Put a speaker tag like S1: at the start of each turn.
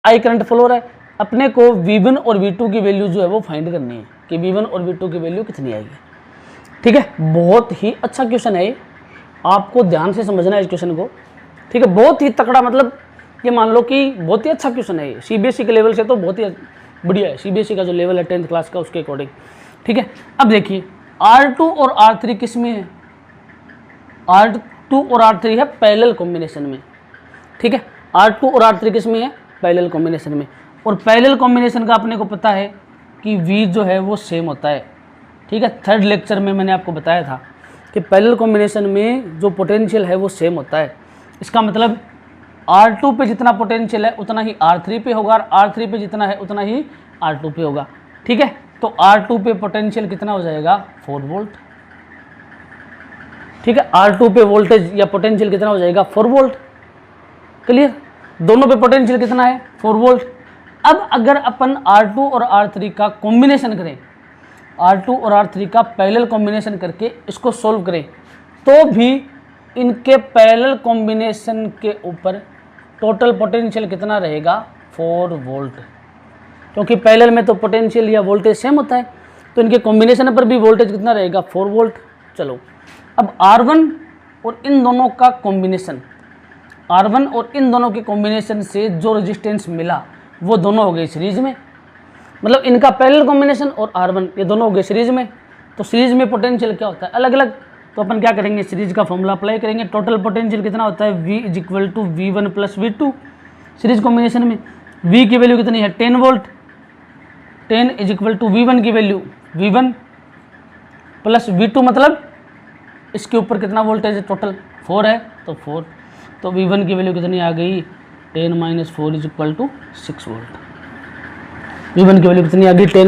S1: I current flow है, अपने को V1 और V2 की वैल्यू जो है वो फाइंड करनी है कि V1 और V2 की वैल्यू कितनी आएगी। ठीक है, बहुत ही अच्छा क्वेश्चन है, आपको ध्यान से समझना है इस क्वेश्चन को। ठीक है, बहुत ही तकड़ा, मतलब ये मान लो कि बहुत ही अच्छा क्वेश्चन है, CBSE के लेवल से तो बहुत ही बढ़िया है, CBSE का जो लेवल है 10th क्लास का उसके अकॉर्डिंग। ठीक है, अब देखिए R2 और R3 किस में है, R2 और R3 है पैरेलल कॉम्बिनेशन में। ठीक है, R2 और R3 किस में है, पैरेलल कॉम्बिनेशन में। और पैरेलल कॉम्बिनेशन का अपने को पता है कि V जो है वो सेम होता है। ठीक है, थर्ड लेक्चर में मैंने आपको बताया था कि पैरेलल कॉम्बिनेशन में जो पोटेंशियल है वो सेम होता है। इसका मतलब R2 पे जितना पोटेंशियल है उतना ही R3 पे होगा, और R3 पे जितना है उतना ही R2 पे होगा। ठीक है, तो R2 पे पोटेंशियल कितना हो जाएगा, 4 वोल्ट। ठीक है, R2 पे वोल्टेज या पोटेंशियल कितना हो जाएगा, 4 वोल्ट। क्लियर, दोनों पे पोटेंशियल कितना है, 4 वोल्ट। अब अगर अपन R2 और R3 का कॉम्बिनेशन करें, R2 और R3 का पैरेलल कॉम्बिनेशन करके इसको सोल्व करें, तो भी इनके पैरेलल कॉम्बिनेशन के ऊपर टोटल पोटेंशियल कितना रहेगा, 4 वोल्ट। क्योंकि पैरेलल में तो पोटेंशियल या वोल्टेज सेम होता है, तो इनके कॉम्बिनेशन पर भी वोल्टेज कितना रहेगा, 4 वोल्ट। चलो, अब R1 और इन दोनों का कॉम्बिनेशन, R1 और इन दोनों के कॉम्बिनेशन से जो रेजिस्टेंस मिला वो दोनों हो गए सीरीज में, मतलब इनका पैरेलल कॉम्बिनेशन और R1 ये दोनों हो गए सीरीज में। तो सीरीज में पोटेंशियल क्या होता है, अलग अलग। तो अपन क्या करेंगे, सीरीज का फॉर्मूला अप्लाई करेंगे। टोटल पोटेंशियल कितना होता है, V is equal to V1 plus V2। Series combination में V की वैल्यू कितनी है, 10 volt. 10 is equal to V1 की वैल्यू V1 प्लस V2, मतलब इसके ऊपर कितना वोल्टेज है, टोटल 4 है तो 4। तो V1 की वैल्यू कितनी आ गई, 10 - 4 is equal to 6 volt. V1 की वैल्यू कितनी आ गई, 10